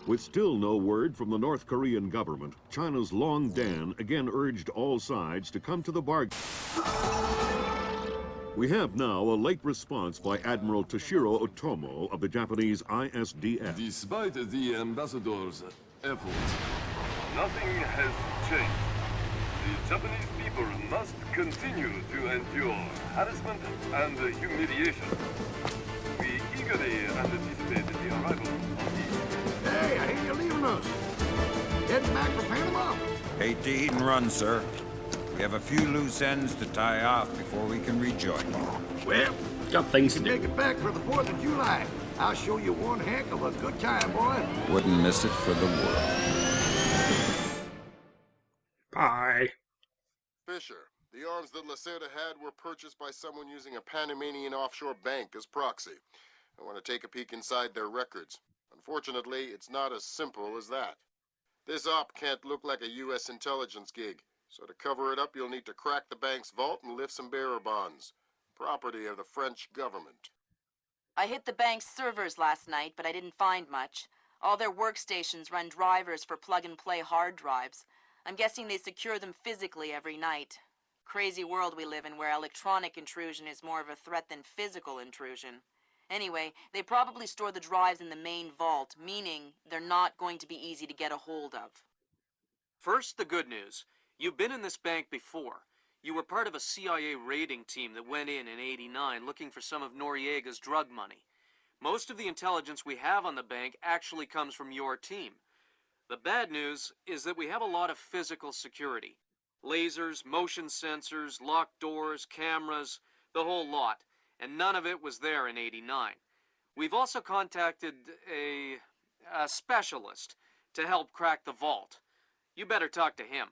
With still no word from the North Korean government, China's Long Dan again urged all sides to come to the bargain. We have now a late response by Admiral Toshiro Otomo of the Japanese ISDF. Despite the ambassador's efforts, nothing has changed. The Japanese people must continue to endure harassment and humiliation. We eagerly anticipate the arrival of the... Hey, I hear you're leaving us. Heading back for Panama. Hate to eat and run, sir. We have a few loose ends to tie off before we can rejoin you. Well, Got things to you make do. it back for the 4th of July. I'll show you one heck of a good time, boy. Wouldn't miss it for the world. Bye. Fisher, the arms that Lacerda had were purchased by someone using a Panamanian offshore bank as proxy. I want to take a peek inside their records. Unfortunately, it's not as simple as that. This op can't look like a U.S. intelligence gig, so to cover it up, you'll need to crack the bank's vault and lift some bearer bonds. Property of the French government. I hit the bank's servers last night, but I didn't find much. All their workstations run drivers for plug-and-play hard drives. I'm guessing they secure them physically every night. Crazy world we live in where electronic intrusion is more of a threat than physical intrusion. Anyway, they probably store the drives in the main vault, meaning they're not going to be easy to get a hold of. First, the good news. You've been in this bank before. You were part of a CIA raiding team that went in '89 looking for some of Noriega's drug money. Most of the intelligence we have on the bank actually comes from your team. The bad news is that we have a lot of physical security. Lasers, motion sensors, locked doors, cameras, the whole lot. And none of it was there in '89. We've also contacted a specialist to help crack the vault. You better talk to him.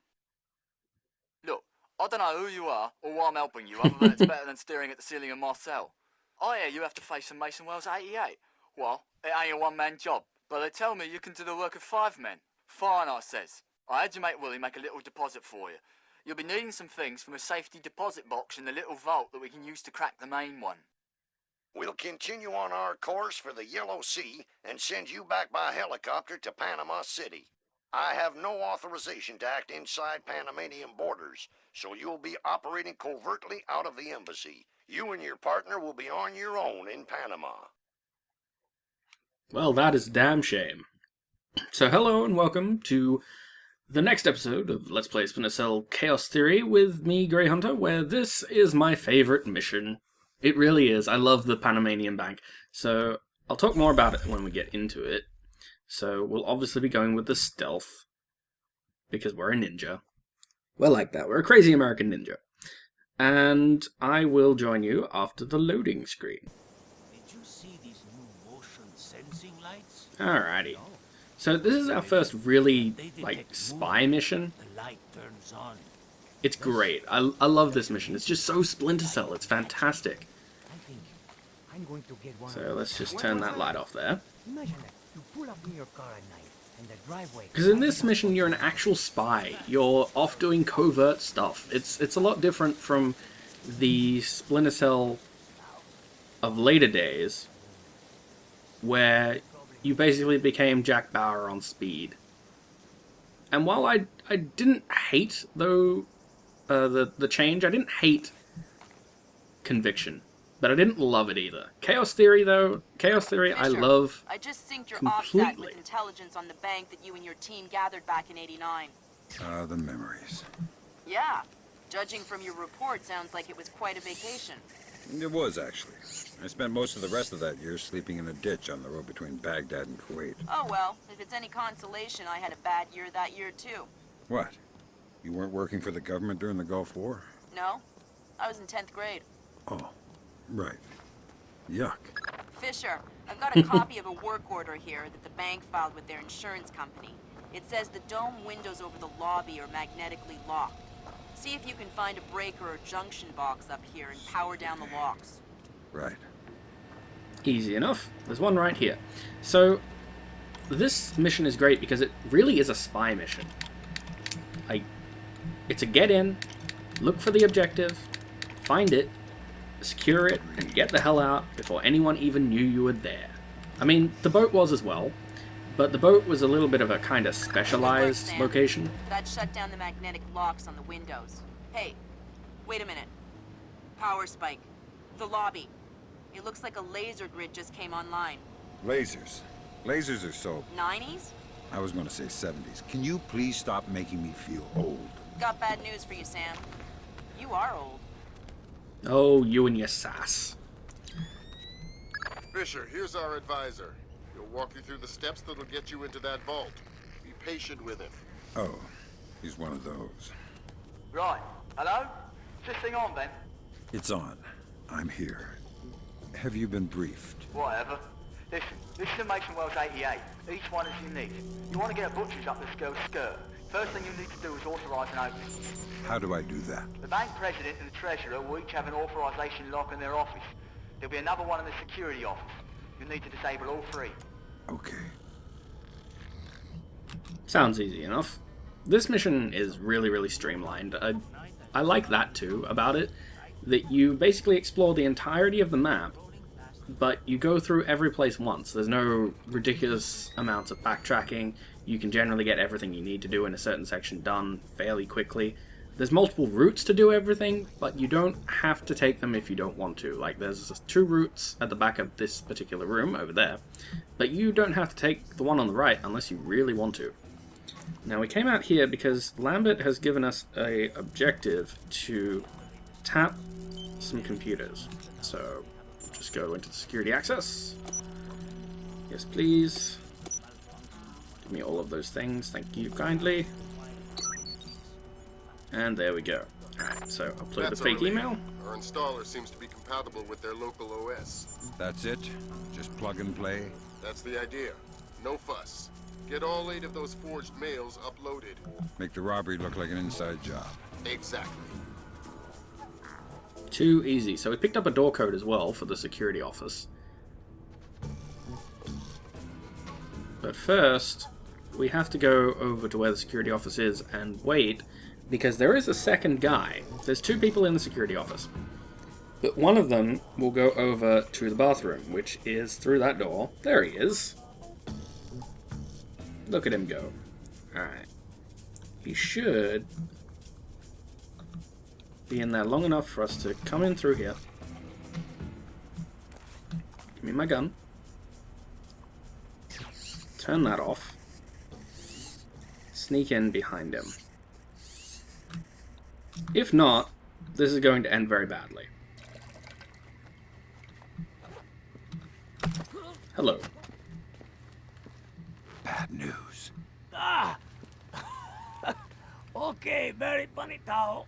Look, I don't know who you are or why I'm helping you, other than it's better than staring at the ceiling of my cell. I hear you have to face some Mason Wells 88. Well, it ain't a one-man job, but they tell me you can do the work of 5 men. Fine, I says. I had your mate Willie make a little deposit for you. You'll be needing some things from a safety deposit box in the little vault that we can use to crack the main one. We'll continue on our course for the Yellow Sea and send you back by helicopter to Panama City. I have no authorization to act inside Panamanian borders, so you'll be operating covertly out of the embassy. You and your partner will be on your own in Panama. Well, that is a damn shame. So hello and welcome to the next episode of Let's Play Splinter Cell Chaos Theory with me, Grey Hunter, where this is my favourite mission. It really is. I love the Panamanian Bank. So I'll talk more about it when we get into it. So we'll obviously be going with the stealth, because we're a ninja. We're like that. We're a crazy American ninja. And I will join you after the loading screen. Did you see these new motion sensing lights? Alrighty. So this is our first really, like, spy mission. The light turns on. It's great. I love this mission. It's just so Splinter Cell. It's fantastic. I think I'm going to get one. So let's just turn that light off there. Imagine that. You pull up in your car at night and the driveway. Because in this mission, you're an actual spy. You're off doing covert stuff. It's a lot different from the Splinter Cell of later days, where you basically became Jack Bauer on speed. And while I didn't hate, though, the change, I didn't hate Conviction, but I didn't love it either. Chaos Theory, though, Chaos Theory I love I just synced your completely. offset with intelligence on the bank that you and your team gathered back in '89. Ah, the memories. Yeah. Judging from your report, sounds like it was quite a vacation. It was, actually. I spent most of the rest of that year sleeping in a ditch on the road between Baghdad and Kuwait. Oh well, if it's any consolation, I had a bad year that year too. What? You weren't working for the government during the Gulf War? No? I was in 10th grade. Oh, right. Yuck. Fisher, I've got a copy of a work order here that the bank filed with their insurance company. It says the dome windows over the lobby are magnetically locked. See if you can find a breaker or junction box up here and power down the locks. Right. Easy enough. There's one right here. So, this mission is great because it really is a spy mission. It's a get in, look for the objective, find it, secure it, and get the hell out before anyone even knew you were there. I mean, the boat was as well, but the boat was a little bit of a kind of specialized Sam. location. That shut down the magnetic locks on the windows. Hey, wait a minute. Power spike. The lobby. It looks like a laser grid just came online. Lasers. Lasers are so... 90s? I was going to say 70s. Can you please stop making me feel old? Got bad news for you, Sam. You are old. Oh, you and your sass. Fisher, here's our advisor. He'll walk you through the steps that'll get you into that vault. Be patient with him. Oh, he's one of those. Right. Hello? Is this thing on, then? It's on. I'm here. Have you been briefed? Whatever. Listen, this is a Mason Wells 88. Each one is unique. You want to get a butcher's up this girl's skirt. First thing you need to do is authorize an opening. How do I do that? The bank president and the treasurer will each have an authorization lock in their office. There'll be another one in the security office. You'll need to disable all three. Okay. Sounds easy enough. This mission is really, really streamlined. I like that too about it, that you basically explore the entirety of the map, but you go through every place once. There's no ridiculous amounts of backtracking. You can generally get everything you need to do in a certain section done fairly quickly. There's multiple routes to do everything, but you don't have to take them if you don't want to. Like, there's 2 routes at the back of this particular room over there, but you don't have to take the one on the right unless you really want to. Now, we came out here because Lambert has given us a objective to tap some computers. So, just go into the security access. Yes, please. Give me all of those things, thank you kindly. And there we go. Alright, so upload the fake email. Our installer seems to be compatible with their local OS. That's it? Just plug and play? That's the idea. No fuss. Get all 8 of those forged mails uploaded. Make the robbery look like an inside job. Exactly. Too easy. So we picked up a door code as well for the security office. But first, we have to go over to where the security office is and wait, because there is a second guy. There's 2 people in the security office. But one of them will go over to the bathroom, which is through that door. There he is. Look at him go. Alright. He should be in there long enough for us to come in through here. Give me my gun. Turn that off. Sneak in behind him. If not, this is going to end very badly. Hello. Bad news. Ah! Okay, very funny, Tahoe.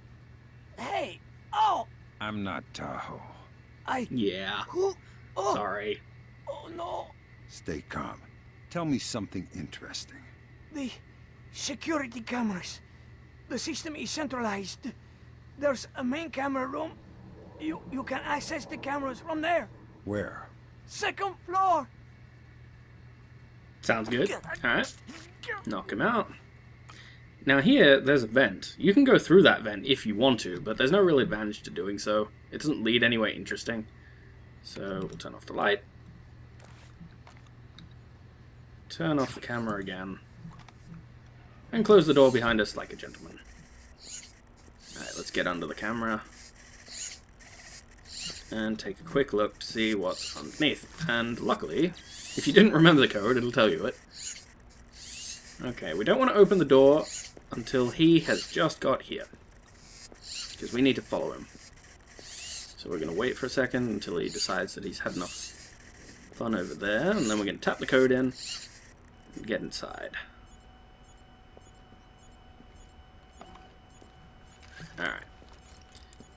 Hey! Oh! I'm not Tahoe. Yeah. Who? Oh! Sorry. Oh, no! Stay calm. Tell me something interesting. The security cameras. The system is centralized. There's a main camera room. You can access the cameras from there. Where? 2nd floor. Sounds good. Alright. Knock him out. Now here, there's a vent. You can go through that vent if you want to, but there's no real advantage to doing so. It doesn't lead anywhere interesting. So, we'll turn off the light. Turn off the camera again. And close the door behind us like a gentleman. Alright, let's get under the camera. And take a quick look to see what's underneath. And luckily, if you didn't remember the code, it'll tell you it. Okay, we don't want to open the door until he has just got here. Because we need to follow him. So we're going to wait for a second until he decides that he's had enough fun over there. And then we're going to tap the code in and get inside. Alright.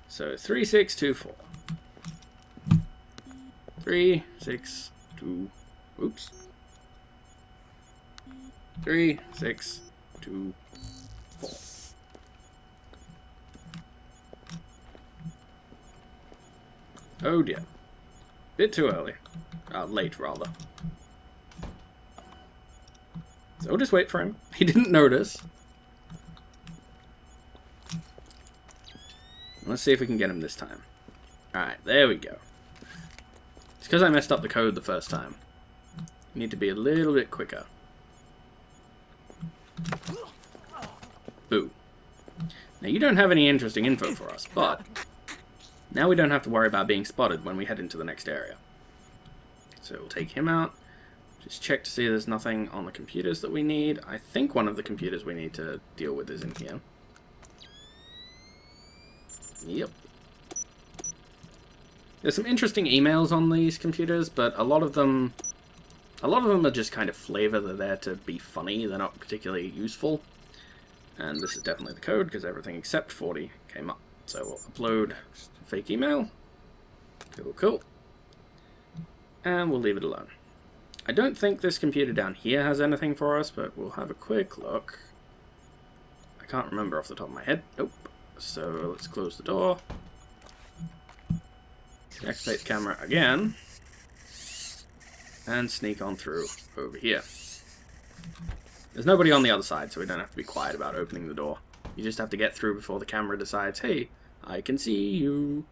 So 3624. 362. Oops. 3624. Oh dear. Bit too early. Late rather. So we'll just wait for him. He didn't notice. Let's see if we can get him this time. Alright, there we go. It's because I messed up the code the first time. You need to be a little bit quicker. Boo. Now, you don't have any interesting info for us, but now we don't have to worry about being spotted when we head into the next area. So we'll take him out. Just check to see there's nothing on the computers that we need. I think one of the computers we need to deal with is in here. Yep. There's some interesting emails on these computers, but a lot of them are just kind of flavor. They're there to be funny. They're not particularly useful. And this is definitely the code, because everything except 40 came up. So we'll upload a fake email. Cool, cool. And we'll leave it alone. I don't think this computer down here has anything for us, but we'll have a quick look. I can't remember off the top of my head. Nope. So let's close the door. Activate the camera again. And sneak on through over here. There's nobody on the other side, so we don't have to be quiet about opening the door. You just have to get through before the camera decides, hey, I can see you.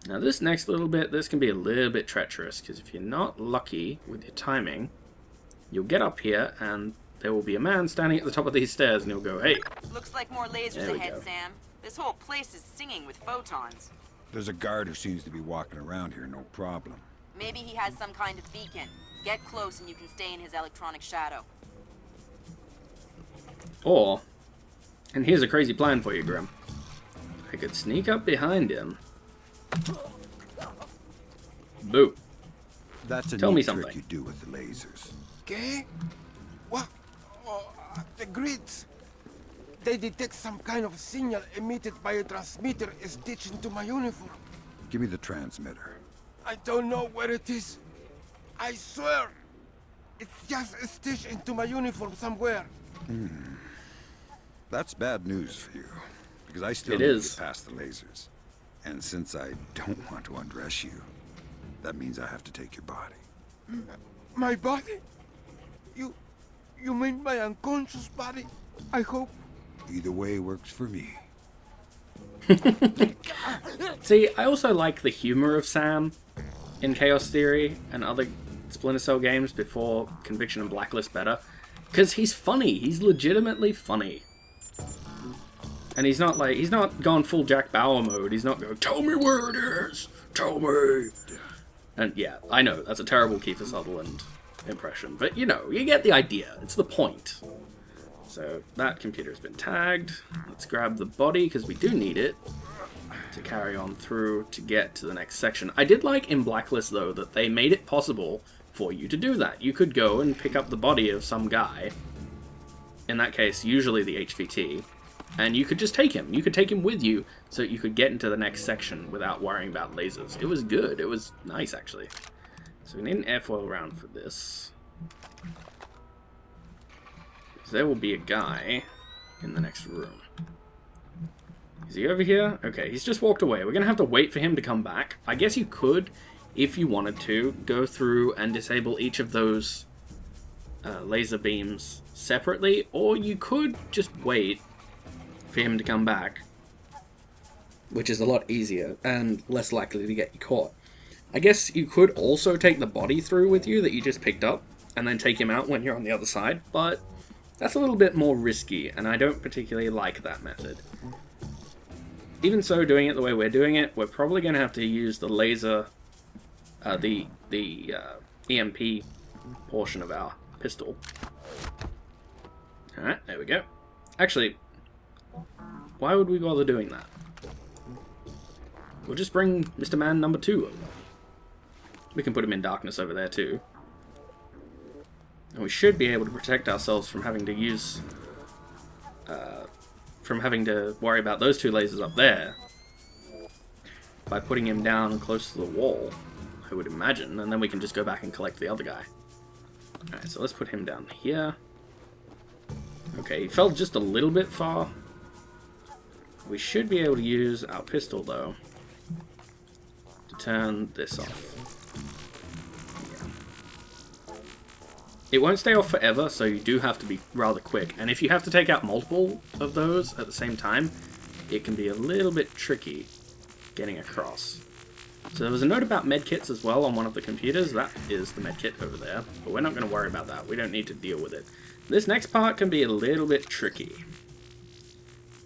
Now this next little bit, this can be a little bit treacherous, because if you're not lucky with your timing, you'll get up here and there will be a man standing at the top of these stairs and he'll go, hey. Looks like more lasers There we ahead, go. Sam. This whole place is singing with photons. There's a guard who seems to be walking around here, no problem. Maybe he has some kind of beacon. Get close and you can stay in his electronic shadow. Or, and here's a crazy plan for you, Grim. I could sneak up behind him. Boo. That's a Tell me neat something. trick you do with the lasers. Okay? What? Oh, the grids. They detect some kind of signal emitted by a transmitter stitched into my uniform. Give me the transmitter. I don't know where it is. I swear. It's just stitched into my uniform somewhere. That's bad news for you, because I still It need to is. get past the lasers. And since I don't want to undress you, that means I have to take your body. My body? You mean my unconscious body? I hope. Either way works for me. See, I also like the humor of Sam in Chaos Theory and other Splinter Cell games before Conviction and Blacklist better. Because he's funny. He's legitimately funny. And he's not gone full Jack Bauer mode. He's not going, tell me where it is! Tell me! And yeah, I know, that's a terrible Kiefer Sutherland impression. But you know, you get the idea. It's the point. So that computer's been tagged. Let's grab the body, because we do need it to carry on through to get to the next section. I did like in Blacklist, though, that they made it possible for you to do that. You could go and pick up the body of some guy, in that case, usually the HVT, and you could just take him. You could take him with you so that you could get into the next section without worrying about lasers. It was good. It was nice, actually. So we need an airfoil round for this. There will be a guy in the next room. Is he over here? Okay, he's just walked away. We're going to have to wait for him to come back. I guess you could, if you wanted to, go through and disable each of those laser beams separately, or you could just wait for him to come back, which is a lot easier and less likely to get you caught. I guess you could also take the body through with you that you just picked up, and then take him out when you're on the other side, but that's a little bit more risky, and I don't particularly like that method. Even so, doing it the way we're doing it, we're probably going to have to use the laser, the EMP portion of our pistol. Alright, there we go. Actually, why would we bother doing that? We'll just bring Mr. Man number 2 over. We can put him in darkness over there too. And we should be able to protect ourselves from having to use... from having to worry about those 2 lasers up there by putting him down close to the wall, I would imagine, and then we can just go back and collect the other guy. Alright, so let's put him down here. Okay, he fell just a little bit far. We should be able to use our pistol, though, to turn this off. It won't stay off forever, so you do have to be rather quick. And if you have to take out multiple of those at the same time, it can be a little bit tricky getting across. So there was a note about medkits as well on one of the computers. That is the medkit over there, but we're not going to worry about that. We don't need to deal with it. This next part can be a little bit tricky.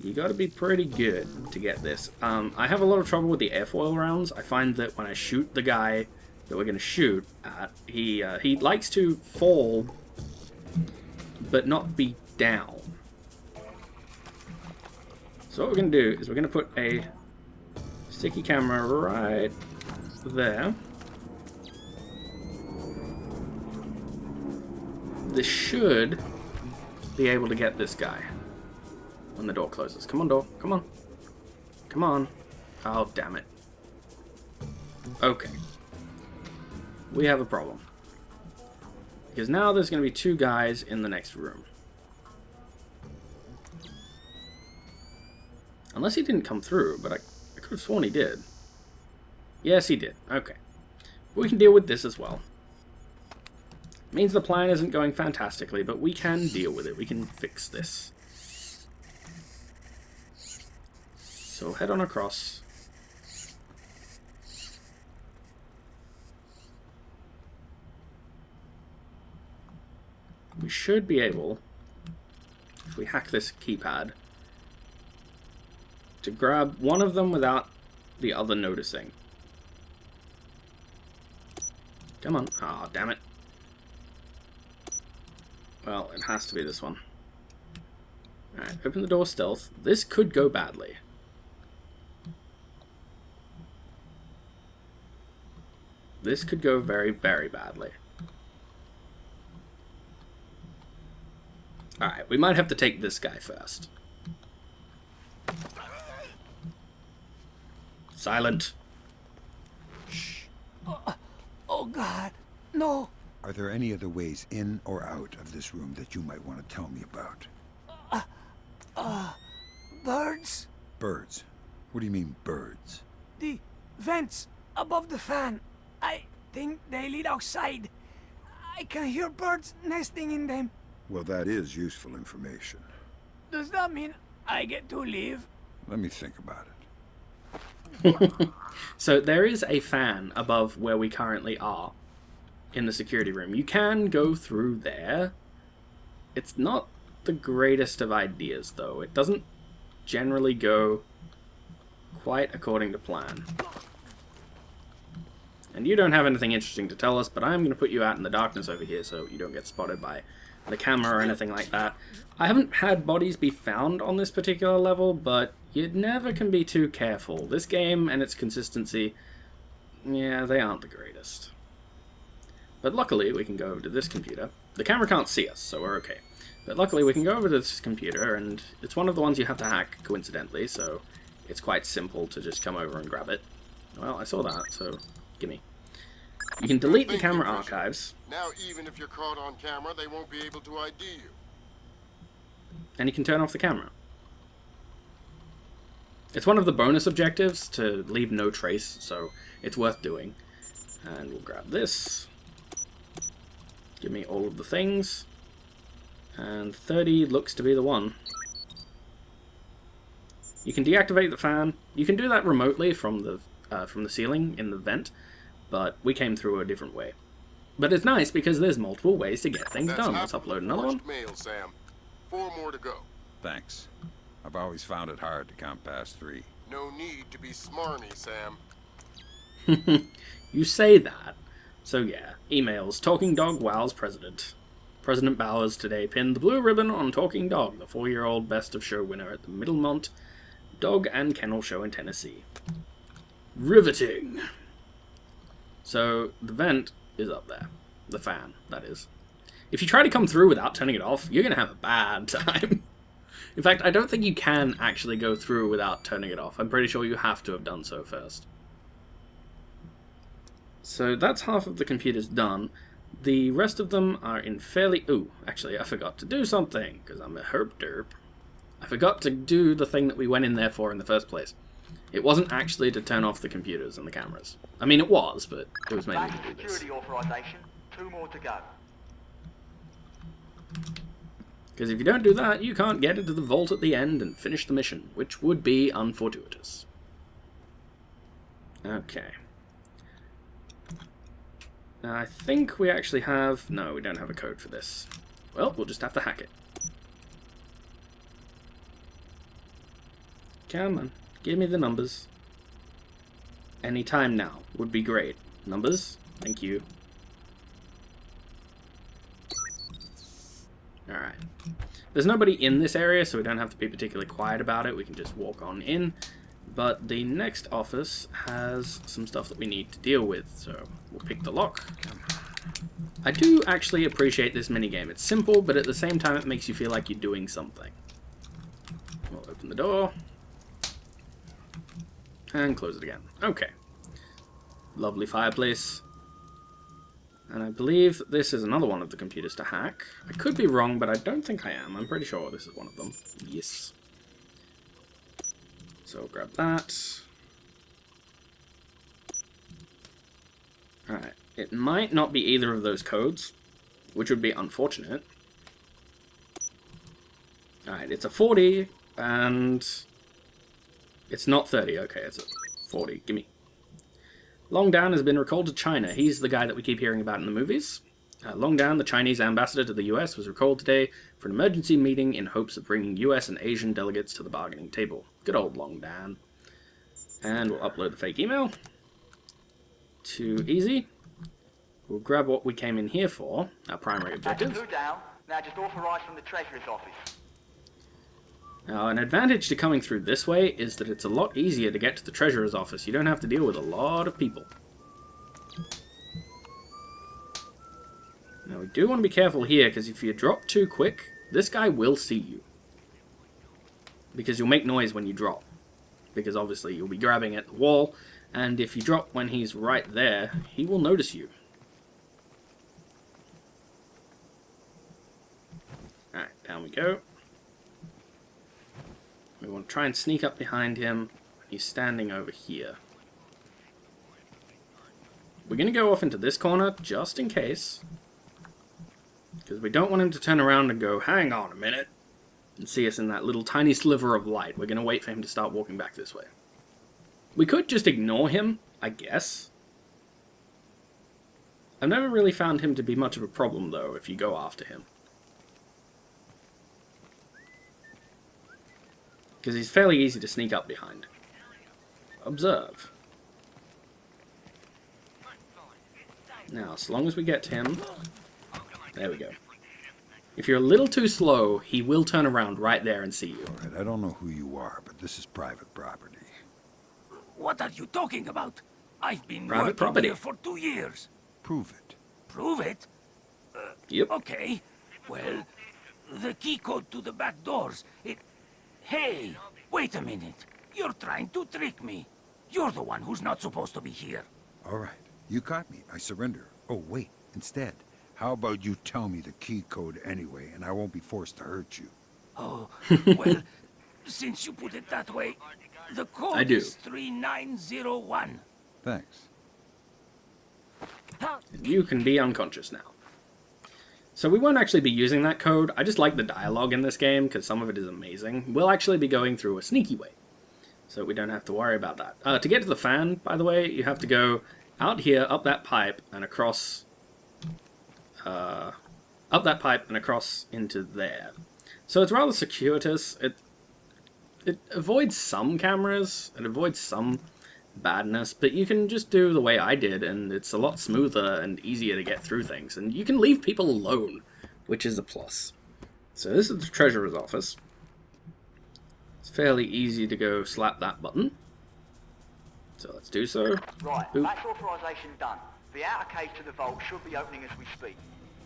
You got to be pretty good to get this. I have a lot of trouble with the airfoil rounds. I find that when I shoot the guy that we're going to shoot at, he likes to fall, but not be down. So what we're going to do is we're going to put a sticky camera right there. This should be able to get this guy when the door closes. Come on, door. Come on. Come on. Oh, damn it. Okay. We have a problem. Because now there's going to be two guys in the next room. Unless he didn't come through, but I could have sworn he did. Yes, he did. Okay. We can deal with this as well. Means the plan isn't going fantastically, but we can deal with it. We can fix this. So head on across. We should be able, if we hack this keypad, to grab one of them without the other noticing. Come on. Ah, damn it. Well, it has to be this one. Alright, open the door stealth. This could go badly. This could go very, very badly. Alright, we might have to take this guy first. Silent. Shh. Oh, God. No. Are there any other ways in or out of this room that you might want to tell me about? Birds? Birds? What do you mean, birds? The vents above the fan. I think they lead outside. I can hear birds nesting in them. Well, that is useful information. Does that mean I get to leave? Let me think about it. So there is a fan above where we currently are in the security room. You can go through there. It's not the greatest of ideas, though. It doesn't generally go quite according to plan. And you don't have anything interesting to tell us, but I'm going to put you out in the darkness over here so you don't get spotted by the camera or anything like that. I haven't had bodies be found on this particular level, but you never can be too careful. This game and its consistency, yeah, they aren't the greatest. But luckily, we can go over to this computer. The camera can't see us, so we're okay. But luckily, we can go over to this computer, and it's one of the ones you have to hack, coincidentally, so it's quite simple to just come over and grab it. Well, I saw that, so gimme. You can delete the camera archives. Now, even if you're caught on camera, they won't be able to ID you. And you can turn off the camera. It's one of the bonus objectives to leave no trace, so it's worth doing. And we'll grab this. Give me all of the things. And 30 looks to be the one. You can deactivate the fan. You can do that remotely from the ceiling in the vent, but we came through a different way. But it's nice because there's multiple ways to get things done. Let's upload another one. Mail, Sam. 4 more to go. Thanks. I've always found it hard to count past 3. No need to be smarmy, Sam. You say that. So yeah, emails. Talking Dog wows President. President Bowers today pinned the blue ribbon on Talking Dog, the 4-year-old Best of Show winner at the Middlemont Dog and Kennel Show in Tennessee. Riveting. So the vent is up there. The fan, that is. If you try to come through without turning it off, you're going to have a bad time. In fact, I don't think you can actually go through without turning it off. I'm pretty sure you have to have done so first. So that's half of the computers done. The rest of them are in fairly... Ooh, actually, I forgot to do something, because I'm a herp derp. I forgot to do the thing that we went in there for in the first place. It wasn't actually to turn off the computers and the cameras. I mean, it was, but it was mainly to do this. Security authorization. 2 more to go. Because if you don't do that, you can't get into the vault at the end and finish the mission, which would be unfortuitous. Okay. Now, I think we actually have... No, we don't have a code for this. Well, we'll just have to hack it. Come on, give me the numbers. Anytime now would be great. Numbers? Thank you. Alright. There's nobody in this area, so we don't have to be particularly quiet about it. We can just walk on in. But the next office has some stuff that we need to deal with, so we'll pick the lock. I do actually appreciate this minigame. It's simple, but at the same time it makes you feel like you're doing something. We'll open the door. And close it again. Okay. Lovely fireplace. And I believe this is another one of the computers to hack. I could be wrong, but I don't think I am. I'm pretty sure this is one of them. Yes. So we'll grab that. Alright. It might not be either of those codes, which would be unfortunate. Alright, it's a 40, and it's not 30. Okay, it's a 40. Gimme. Longdown has been recalled to China. He's the guy that we keep hearing about in the movies. Longdown, the Chinese ambassador to the US, was recalled today for an emergency meeting in hopes of bringing US and Asian delegates to the bargaining table. Good old Longdown. And we'll upload the fake email. Too easy. We'll grab what we came in here for, our primary objective. That's 2 down. Now just authorise from the Treasurer's office. Now, an advantage to coming through this way is that it's a lot easier to get to the Treasurer's office. You don't have to deal with a lot of people. Now, we do want to be careful here, because if you drop too quick, this guy will see you. Because you'll make noise when you drop. Because obviously you'll be grabbing at the wall, and if you drop when he's right there, he will notice you. Alright, down we go. We want to try and sneak up behind him. He's standing over here. We're going to go off into this corner, just in case. Because we don't want him to turn around and go, hang on a minute, and see us in that little tiny sliver of light. We're going to wait for him to start walking back this way. We could just ignore him, I guess. I've never really found him to be much of a problem, though, if you go after him. Because he's fairly easy to sneak up behind. Observe. Now, as long as we get to him... There we go. If you're a little too slow, he will turn around right there and see you. All right, I don't know who you are, but this is private property. What are you talking about? I've been Private working property. here for 2 years. Prove it. Prove it? Yep. Okay. Well, the key code to the back doors, it... Hey, wait a minute. You're trying to trick me. You're the one who's not supposed to be here. All right, you caught me. I surrender. Oh, wait, instead, how about you tell me the key code anyway, and I won't be forced to hurt you? Oh, well, since you put it that way, the code I do. is 3901. Thanks. You can be unconscious now. So we won't actually be using that code. I just like the dialogue in this game, because some of it is amazing. We'll actually be going through a sneaky way, so we don't have to worry about that. To get to the fan, by the way, you have to go out here, up that pipe, and across... up that pipe and across into there. So it's rather circuitous. It avoids some cameras, it avoids some badness, but you can just do the way I did, and it's a lot smoother and easier to get through things. And you can leave people alone, which is a plus. So this is the Treasurer's office. It's fairly easy to go slap that button. So let's do so. Right, Boop. that's authorisation done. The outer cage to the vault should be opening as we speak.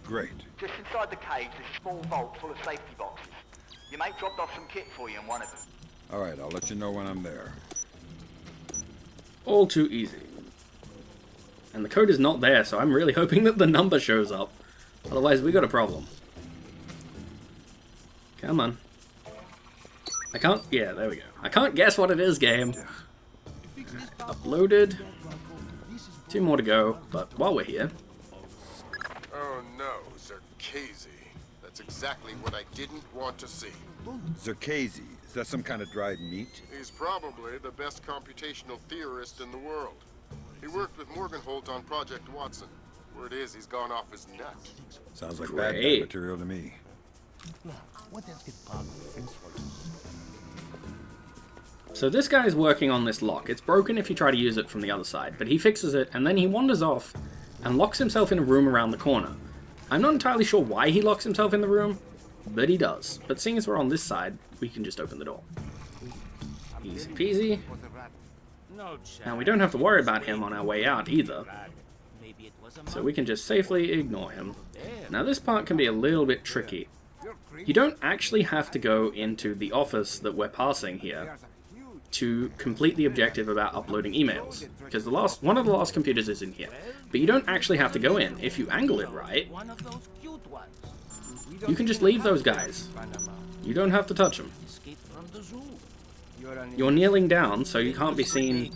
Great. Just inside the cage, there's a small vault full of safety boxes. Your mate dropped off some kit for you in one of them. All right, I'll let you know when I'm there. All too easy. And the code is not there, so I'm really hoping that the number shows up. Otherwise, we got a problem. Come on. I can't... Yeah, there we go. I can't guess what it is, game. Uploaded. 2 more to go, but while we're here... Oh no, Zerkezi. That's exactly what I didn't want to see. Zerkezi, is that some kind of dried meat? He's probably the best computational theorist in the world. He worked with Morgenholt on Project Watson. Word is he's gone off his nut. Sounds like bad Great. material to me. So this guy's working on this lock. It's broken if you try to use it from the other side, but he fixes it and then he wanders off and locks himself in a room around the corner. I'm not entirely sure why he locks himself in the room, but he does. But seeing as we're on this side, we can just open the door. Easy peasy. Now we don't have to worry about him on our way out either, so we can just safely ignore him. Now this part can be a little bit tricky. You don't actually have to go into the office that we're passing here to complete the objective about uploading emails, because one of the last computers is in here. But you don't actually have to go in. If you angle it right, you can just leave those guys. You don't have to touch them. You're kneeling down, so you can't be seen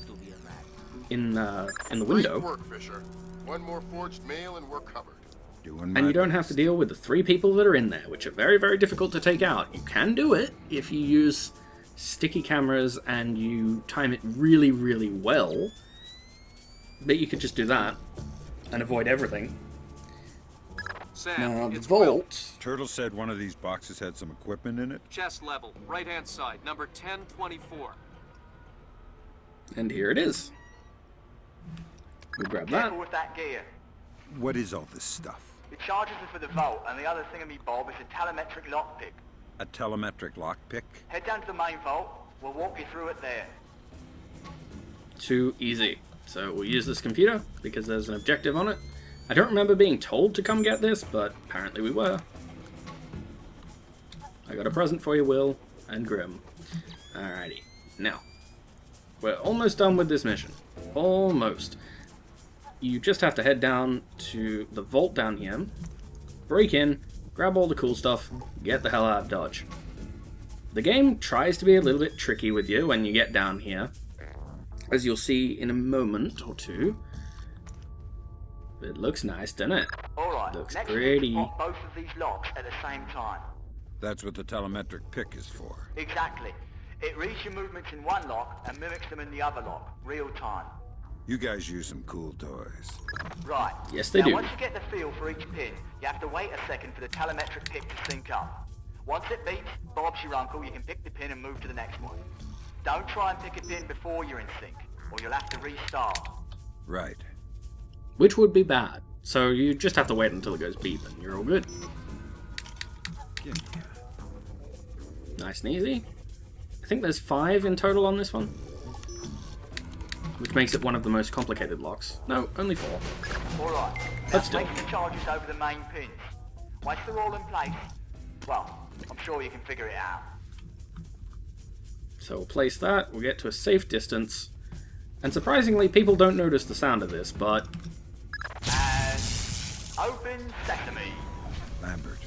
in the window. Great work, Fisher. One more forged mail and we're covered. And you don't have to deal with the 3 people that are in there, which are very, very difficult to take out. You can do it if you use sticky cameras and you time it really, really well. But you could just do that and avoid everything. Sam, Now, the it's Will. vault. Turtle said one of these boxes had some equipment in it. Chest level, right-hand side, number 1024. And here it is. We'll grab that. Careful with that gear. What is all this stuff? The charges are for the vault, and the other thingamy-bob is a telemetric lockpick. A telemetric lockpick? Head down to the main vault. We'll walk you through it there. Too easy. So we'll use this computer because there's an objective on it. I don't remember being told to come get this, but apparently we were. I got a present for you, Will and Grim. Alrighty. Now, we're almost done with this mission. Almost. You just have to head down to the vault down here, break in, grab all the cool stuff, get the hell out of Dodge. The game tries to be a little bit tricky with you when you get down here, as you'll see in a moment or two. It looks nice, doesn't it? Alright, Looks next pretty. you spot both of these locks at the same time. That's what the telemetric pick is for. Exactly. It reads your movements in one lock and mimics them in the other lock, real time. You guys use some cool toys. Right. Yes, they now, do. Once you get the feel for each pin, you have to wait a second for the telemetric pick to sync up. Once it beeps, Bob's your uncle, you can pick the pin and move to the next one. Don't try and pick a pin before you're in sync, or you'll have to restart. Right. Which would be bad. So you just have to wait until it goes beep and you're all good. Nice and easy. I think there's 5 in total on this one, which makes it one of the most complicated locks. No, only 4. Alright. But Now still. place the charges over the main pins. Once they're all in place, well, I'm sure you can figure it out. So we'll place that, we'll get to a safe distance, and surprisingly people don't notice the sound of this, but And open sesame. Lambert,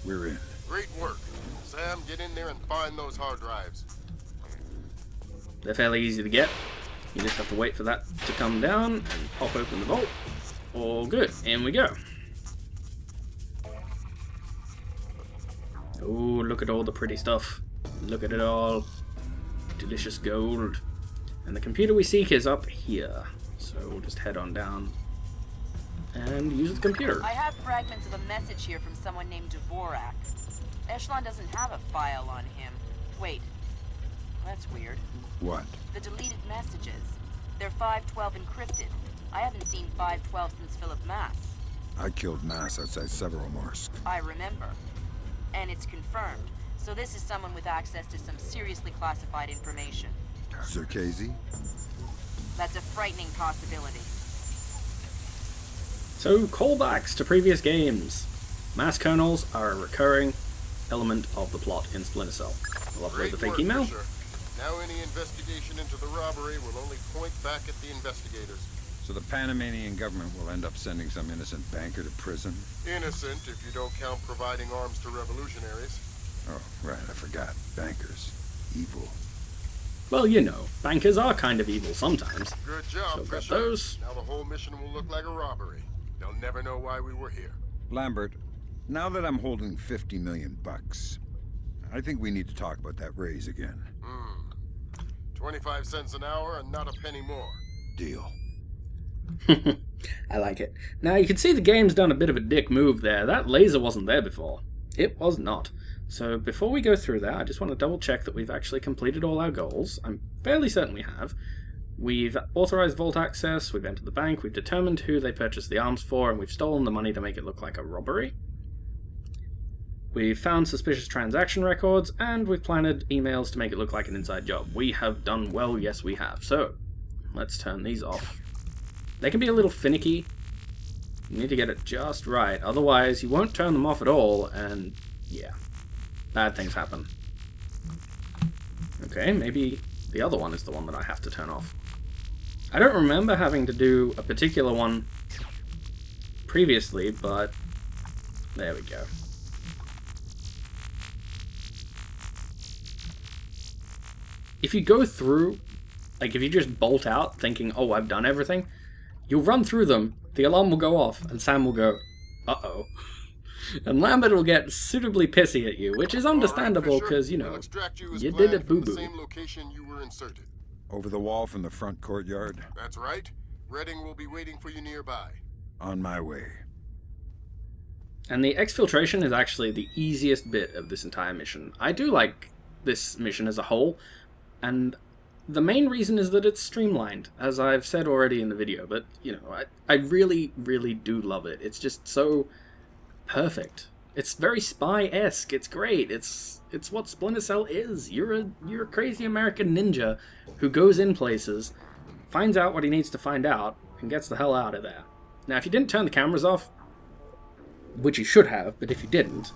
we're in. Great work. Sam, get in there and find those hard drives. they're fairly easy to get. You just have to wait for that to come down and pop open the vault. All good, in we go. Oh, look at all the pretty stuff. Look at it all. Delicious gold. And the computer we seek is up here. So we'll just head on down and use the computer. I have fragments of a message here from someone named Dvorak. Echelon doesn't have a file on him. Wait. That's weird. What? The deleted messages. They're 512 encrypted. I haven't seen 512 since Philip Mass. I killed Mass outside Severomorsk. I remember. And it's confirmed. So this is someone with access to some seriously classified information. Zerkazy? That's a frightening possibility. So, callbacks to previous games. Mass kernels are a recurring element of the plot in Splinter Cell. I'll upload Great the fake work, email. Fisher. Now any investigation into the robbery will only point back at the investigators. So the Panamanian government will end up sending some innocent banker to prison? Innocent if you don't count providing arms to revolutionaries. Oh, right, I forgot. Bankers. Evil. Well, you know, bankers are kind of evil sometimes. Good job, So got Fisher. those. Now the whole mission will look like a robbery. They'll never know why we were here. Lambert, now that I'm holding 50 million bucks, I think we need to talk about that raise again. 25 cents an hour and not a penny more. Deal. I like it. Now, you can see the game's done a bit of a dick move there. That laser wasn't there before. It was not. So before we go through that, I just want to double check that we've actually completed all our goals. I'm fairly certain we have. We've authorized vault access, we've entered the bank, we've determined who they purchased the arms for, and we've stolen the money to make it look like a robbery. We've found suspicious transaction records, and we've planted emails to make it look like an inside job. We have done well, yes we have. So, let's turn these off. They can be a little finicky. You need to get it just right, otherwise you won't turn them off at all, and yeah, bad things happen. Okay, maybe the other one is the one that I have to turn off. I don't remember having to do a particular one previously, but there we go. If you go through, like if you just bolt out thinking, oh, I've done everything, you'll run through them, the alarm will go off, and Sam will go, uh-oh. And Lambert will get suitably pissy at you, which is understandable because, you know, you did a boo-boo. Same location you were inserted. Over the wall from the front courtyard? That's right. Redding will be waiting for you nearby. On my way. And the exfiltration is actually the easiest bit of this entire mission. I do like this mission as a whole, and the main reason is that it's streamlined, as I've said already in the video, but, you know, I really, really do love it. It's just so perfect. It's very spy-esque. It's great. It's what Splinter Cell is. You're a crazy American ninja who goes in places, finds out what he needs to find out, and gets the hell out of there. Now, if you didn't turn the cameras off, which you should have, but if you didn't,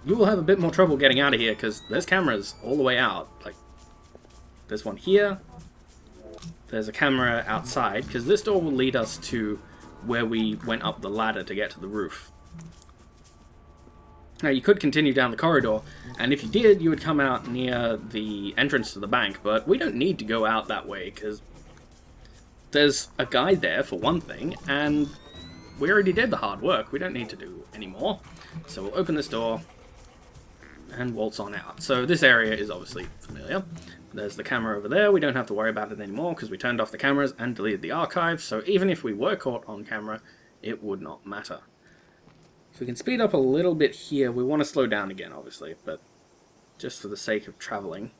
you will have a bit more trouble getting out of here, because there's cameras all the way out. Like, there's one here, there's a camera outside, because this door will lead us to where we went up the ladder to get to the roof. Now, you could continue down the corridor, and if you did, you would come out near the entrance to the bank, but we don't need to go out that way, because there's a guy there, for one thing, and we already did the hard work. We don't need to do any more. So we'll open this door and waltz on out. So this area is obviously familiar. There's the camera over there. We don't have to worry about it anymore, because we turned off the cameras and deleted the archive, so even if we were caught on camera, it would not matter. If we can speed up a little bit here, we want to slow down again, obviously, but just for the sake of traveling.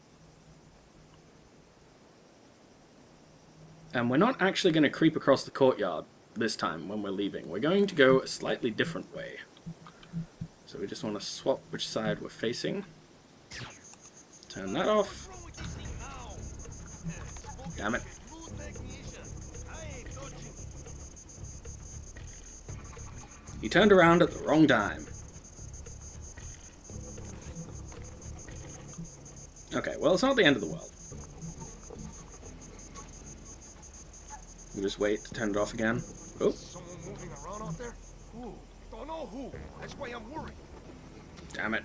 And we're not actually going to creep across the courtyard this time when we're leaving. We're going to go a slightly different way. So we just want to swap which side we're facing. Turn that off. Damn it. You turned around at the wrong time. Okay, well, it's not the end of the world. We'll just wait to turn it off again. Oh. Someone moving around out there? Who? Don't know who. That's why I'm worried. Damn it.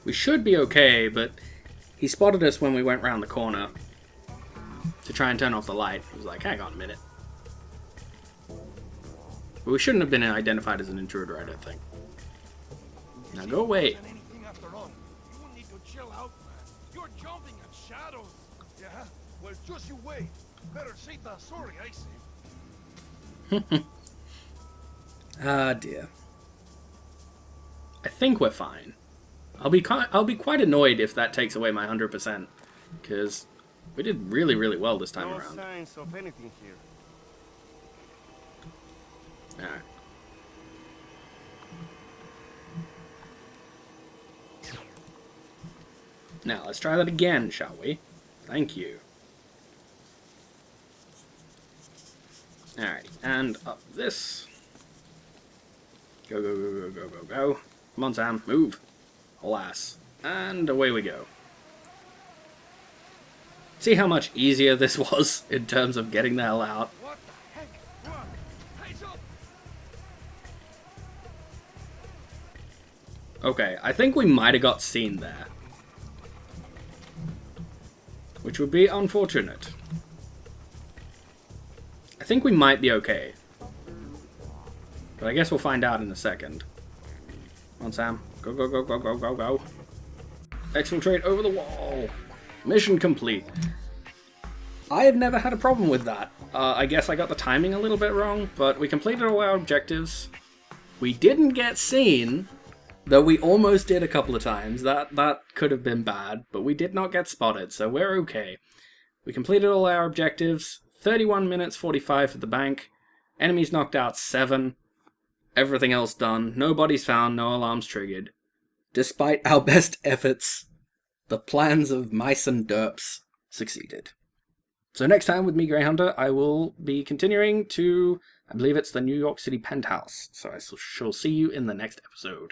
We should be okay, but he spotted us when we went round the corner to try and turn off the light. He was like, hang on a minute. But we shouldn't have been identified as an intruder, I don't think. Now go away. Anything after all. You need to chill out, man. You're jumping at shadows. Yeah? Well, just you wait. Better say the sorry, I say. Ah, dear. I think we're fine. I'll be quite annoyed if that takes away my 100%, because we did really, really well this time around. No signs of anything here. Alright. Now, let's try that again, shall we? Thank you. Alright, and up this. Go, go, go, go, go, go, go. Come on, Sam, move. Alas. And away we go. See how much easier this was in terms of getting the hell out? What the heck? Run! Hands up! Okay, I think we might have got seen there. Which would be unfortunate. I think we might be okay. But I guess we'll find out in a second. Come on, Sam. Go, go, go, go, go, go, go. Exfiltrate over the wall. Mission complete. I have never had a problem with that. I guess I got the timing a little bit wrong, but we completed all our objectives. We didn't get seen, though we almost did a couple of times. That could have been bad, but we did not get spotted, so we're okay. We completed all our objectives. 31 minutes 45 for the bank. Enemies knocked out 7. Everything else done. No bodies found, no alarms triggered. Despite our best efforts, the plans of mice and derps succeeded. So next time with me, Grey Hunter, I will be continuing to, I believe it's the New York City penthouse. So I shall see you in the next episode.